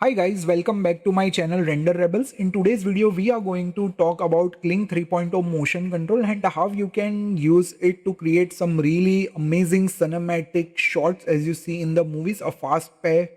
Hi guys, welcome back to my channel Render Rebels. In today's video, we are going to talk about Kling 3.0 motion control and how you can use it to create some really amazing cinematic shots as you see in the movies, a fast pack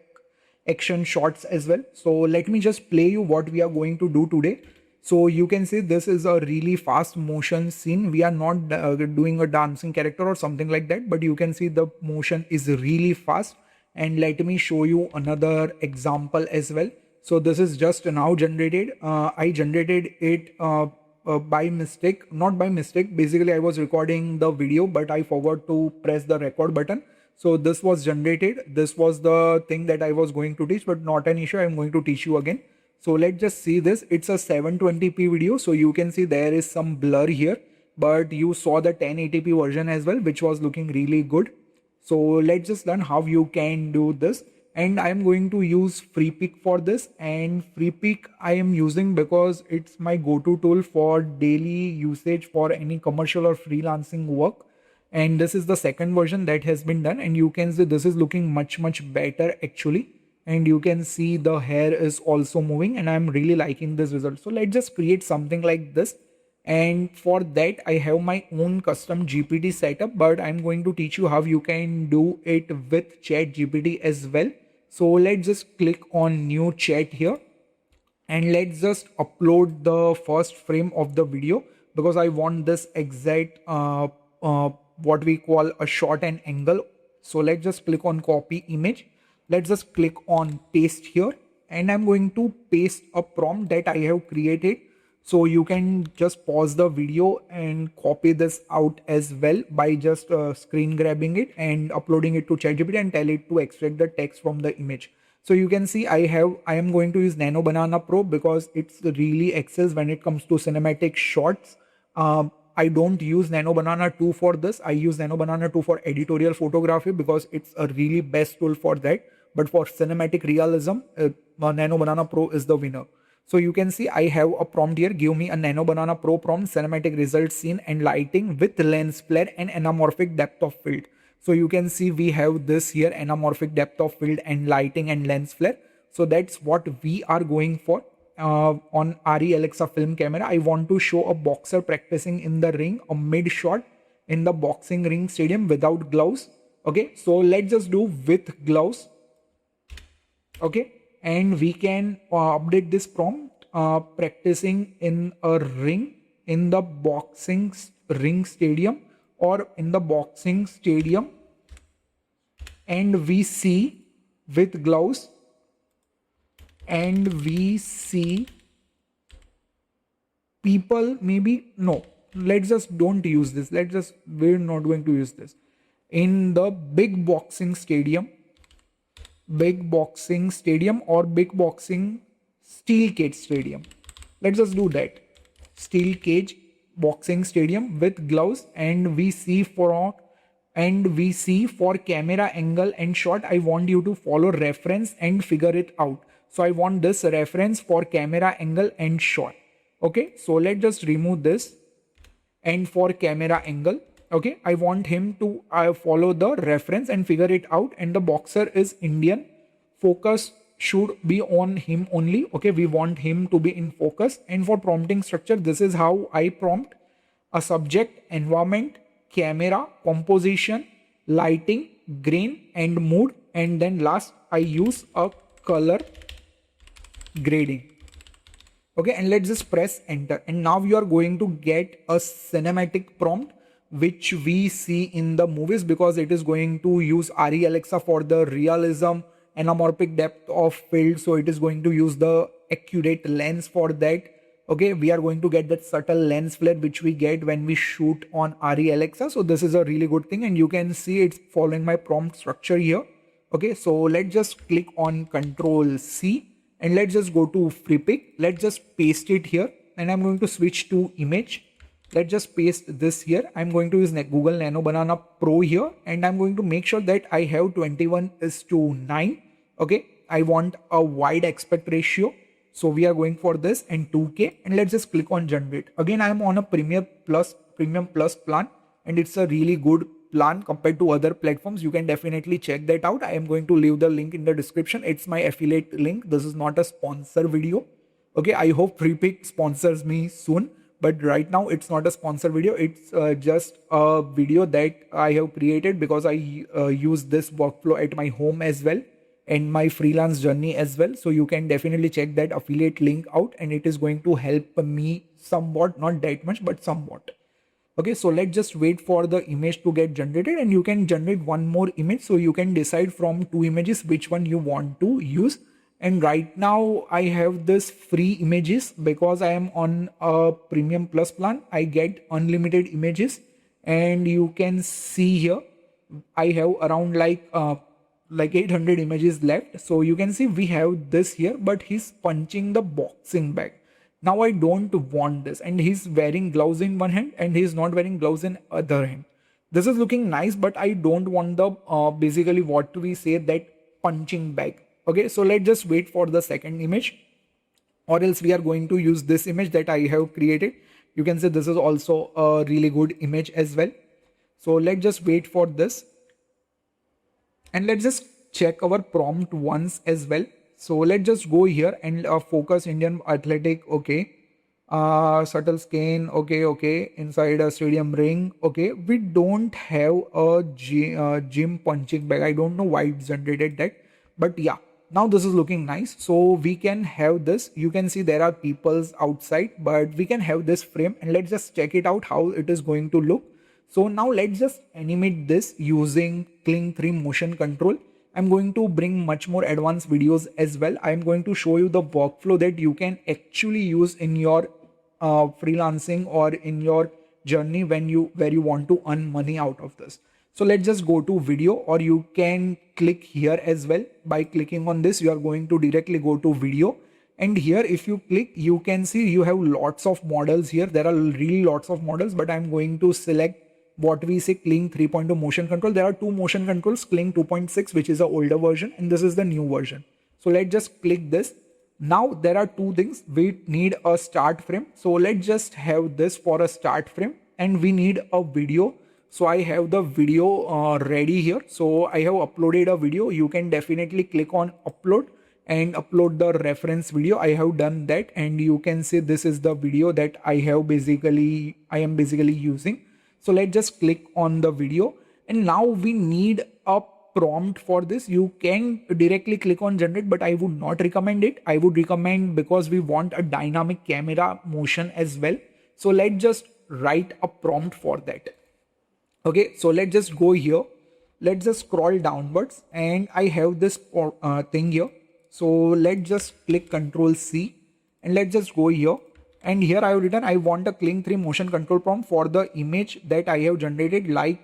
action shots as well. So let me just play you what we are going to do today. So you can see this is a really fast motion scene. We are not doing a dancing character or something like that, but you can see the motion is really fast. And let me show you another example as well. So this is just now generated. I generated it by mistake, not by mistake. Basically, I was recording the video, but I forgot to press the record button. So this was generated. This was the thing that I was going to teach, but not an issue. I'm going to teach you again. So let's just see this. It's a 720p video. So you can see there is some blur here, but you saw the 1080p version as well, which was looking really good. So let's just learn how you can do this. And I'm going to use Freepik for this. And Freepik I am using because it's my go-to tool for daily usage for any commercial or freelancing work. And this is the second version that has been done. And you can see this is looking much better actually. And you can see the hair is also moving and I'm really liking this result. So let's just create something like this. And for that I have my own custom GPT setup, but I'm going to teach you how you can do it with chat GPT as well. So let's just click on new chat here and let's just upload the first frame of the video because I want this exact what we call a shot and angle. So let's just click on copy image. Let's just click on paste here and I'm going to paste a prompt that I have created. So you can just pause the video and copy this out as well by just screen grabbing it and uploading it to ChatGPT and tell it to extract the text from the image. So you can see I am going to use Nano Banana Pro because it's really excels when it comes to cinematic shots. I don't use Nano Banana 2 for this. I use Nano Banana 2 for editorial photography because it's a really best tool for that. But for cinematic realism, Nano Banana Pro is the winner. So you can see I have a prompt here. Give me a Nano Banana Pro prompt, cinematic result scene and lighting with lens flare and anamorphic depth of field. So you can see we have this here, anamorphic depth of field and lighting and lens flare. So that's what we are going for. On RE Alexa film camera, I want to show a boxer practicing in the ring, a mid shot in the boxing ring stadium without gloves. Okay, so let's just do with gloves. Okay, and we can update this prompt, practicing in a ring in the boxing ring stadium or in the boxing stadium, and we see with gloves and we see people, maybe no, let's just don't use this. We're not going to use this in the big boxing stadium or big boxing steel cage stadium. Let's just do that. Steel cage boxing stadium with gloves, and we see for camera angle and shot, I want you to follow reference and figure it out. So I want this reference for camera angle and shot. Okay, so let's just remove this. And for camera angle, okay, I want him to follow the reference and figure it out. And the boxer is Indian. Focus should be on him only. Okay, we want him to be in focus. And for prompting structure, this is how I prompt: a subject, environment, camera, composition, lighting, grain and mood, and then last I use a color grading. Okay, and let's just press enter, and now you are going to get a cinematic prompt which we see in the movies because it is going to use RE Alexa for the realism, anamorphic depth of field. So it is going to use the accurate lens for that. Okay, we are going to get that subtle lens flare which we get when we shoot on RE Alexa. So this is a really good thing, and you can see it's following my prompt structure here. Okay, so let's just click on Control C and let's just go to Freepik. Let's just paste it here, and I'm going to switch to image. Let's just paste this here. I'm going to use Google Nano Banana Pro here, and I'm going to make sure that I have 21:9. Okay, I want a wide aspect ratio, so we are going for this, and 2K, and let's just click on generate. Again, I'm on a Premium Plus plan, and it's a really good plan compared to other platforms. You can definitely check that out. I am going to leave the link in the description. It's my affiliate link. This is not a sponsor video. Okay, I hope Freepik sponsors me soon, but right now it's not a sponsor video. It's just a video that I have created because I use this workflow at my home as well and my freelance journey as well. So you can definitely check that affiliate link out, and it is going to help me somewhat, not that much, but somewhat. Okay, so let's just wait for the image to get generated, and you can generate one more image. So you can decide from two images which one you want to use. And right now I have this free images because I am on a premium plus plan. I get unlimited images, and you can see here I have around like 800 images left. So you can see we have this here, but he's punching the boxing bag. Now I don't want this, and he's wearing gloves in one hand and he's not wearing gloves in other hand. This is looking nice, but I don't want the basically what we say, that punching bag. Okay, so let's just wait for the second image, or else we are going to use this image that I have created. You can say this is also a really good image as well. So let's just wait for this, and let's just check our prompt once as well. So let's just go here and focus Indian athletic. Okay, subtle scan. Okay, inside a stadium ring. Okay, we don't have a gym punching bag. I don't know why it generated that, but yeah, now this is looking nice. So we can have this. You can see there are peoples outside, but we can have this frame, and let's just check it out how it is going to look. So now let's just animate this using Kling Motion Control. I'm going to bring much more advanced videos as well. I'm going to show you the workflow that you can actually use in your freelancing or in your journey where you want to earn money out of this. So let's just go to video, or you can click here as well. By clicking on this, you are going to directly go to video. And here, if you click, you can see you have lots of models here. There are really lots of models, but I'm going to select what we say Kling 3.0 motion control. There are two motion controls, Kling 2.6, which is the older version, and this is the new version. So let's just click this. Now there are two things. We need a start frame. So let's just have this for a start frame, and we need a video. So I have the video ready here. So I have uploaded a video. You can definitely click on upload and upload the reference video. I have done that, and you can see this is the video that I am basically using. So let's just click on the video, and now we need a prompt for this. You can directly click on generate, but I would not recommend it. I would recommend, because we want a dynamic camera motion as well. So let's just write a prompt for that. Okay, so let's just go here. Let's just scroll downwards, and I have this thing here. So let's just click Control C, and let's just go here. And here I have written, I want a Kling 3 motion control prompt for the image that I have generated, like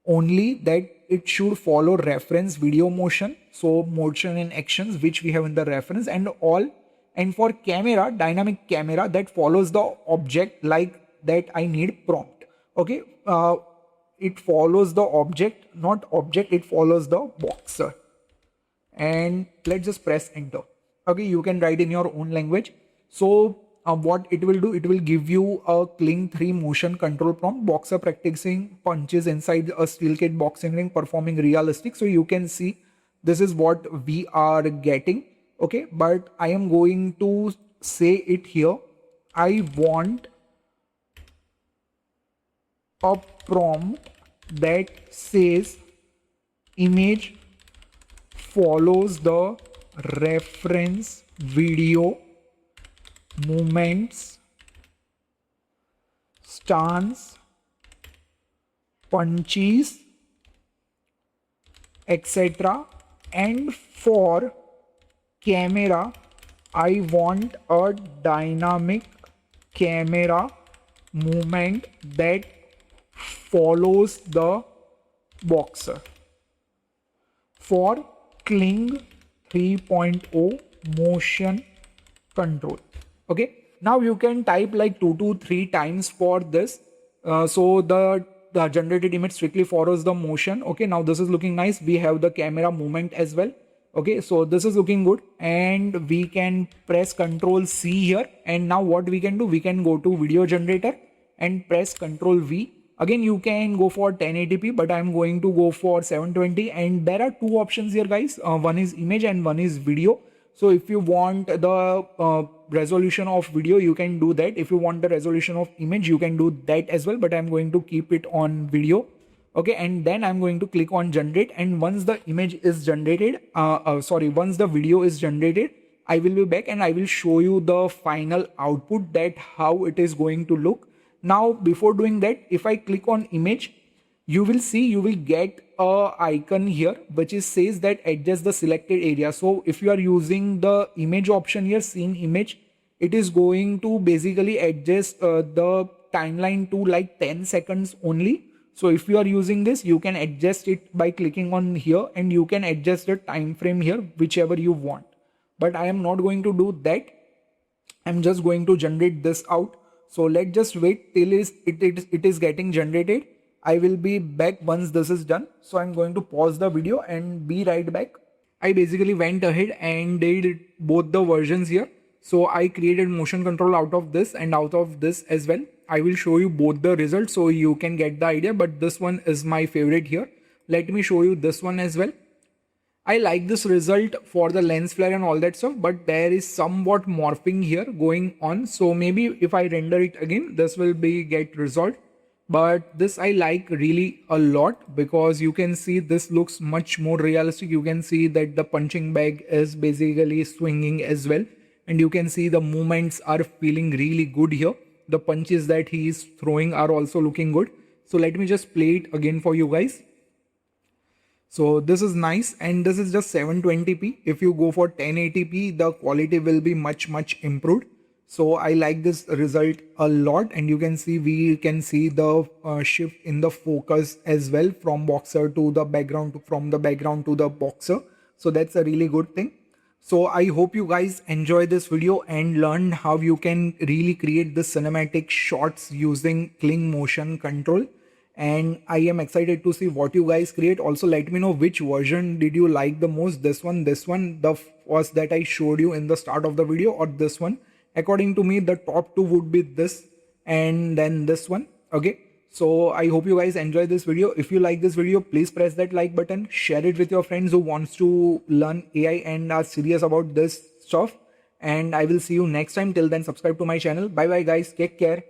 only that it should follow reference video motion. So motion and actions, which we have in the reference, and all. And for camera, dynamic camera that follows the object, like that I need prompt. Okay, it follows the object, not object, it follows the boxer. And let's just press enter. Okay, you can write in your own language. So what it will do, it will give you a Kling 3 motion control prompt. Boxer practicing punches inside a steel cage boxing ring, performing realistic. So you can see this is what we are getting. Okay, but I am going to say it here. I want a prompt that says image follows the reference video movements, stance, punches, etc. And for camera, I want a dynamic camera movement that follows the boxer. For Kling 3.0 motion control. Okay, now you can type like 2 to 3 times for this. So the generated image strictly follows the motion. Okay, now this is looking nice. We have the camera movement as well. Okay, so this is looking good, and we can press Ctrl C here. And now what we can do, we can go to video generator and press Ctrl V. Again, you can go for 1080p, but I'm going to go for 720. And there are two options here, guys. One is image and one is video. So if you want the resolution of video, you can do that. If you want the resolution of image, you can do that as well, but I'm going to keep it on video. Okay, and then I'm going to click on generate, and once the image is generated, once the video is generated, I will be back and I will show you the final output, that how it is going to look. Now, before doing that, if I click on image, you will see, you will get a icon here which is says that adjust the selected area. So if you are using the image option here, scene image, it is going to basically adjust the timeline to like 10 seconds only. So if you are using this, you can adjust it by clicking on here, and you can adjust the time frame here whichever you want. But I am not going to do that. I'm just going to generate this out. So let's just wait till it is getting generated. I will be back once this is done. So I'm going to pause the video and be right back. I basically went ahead and did both the versions here. So I created motion control out of this and out of this as well. I will show you both the results so you can get the idea, but this one is my favorite here. Let me show you this one as well. I like this result for the lens flare and all that stuff, but there is somewhat morphing here going on. So maybe if I render it again, this will be get resolved. But this I like really a lot, because you can see this looks much more realistic. You can see that the punching bag is basically swinging as well. And you can see the movements are feeling really good here. The punches that he is throwing are also looking good. So let me just play it again for you guys. So this is nice, and this is just 720p. If you go for 1080p, the quality will be much improved. So I like this result a lot, and you can see we can see the shift in the focus as well from boxer to the background, from the background to the boxer. So that's a really good thing. So I hope you guys enjoy this video and learn how you can really create the cinematic shots using Kling Motion Control. And I am excited to see what you guys create. Also, let me know which version did you like the most, this one, the first that I showed you in the start of the video, or this one. According to me, the top two would be this and then this one. Okay, so I hope you guys enjoy this video. If you like this video, please press that like button, share it with your friends who wants to learn AI and are serious about this stuff. And I will see you next time. Till then, subscribe to my channel. Bye bye guys, take care.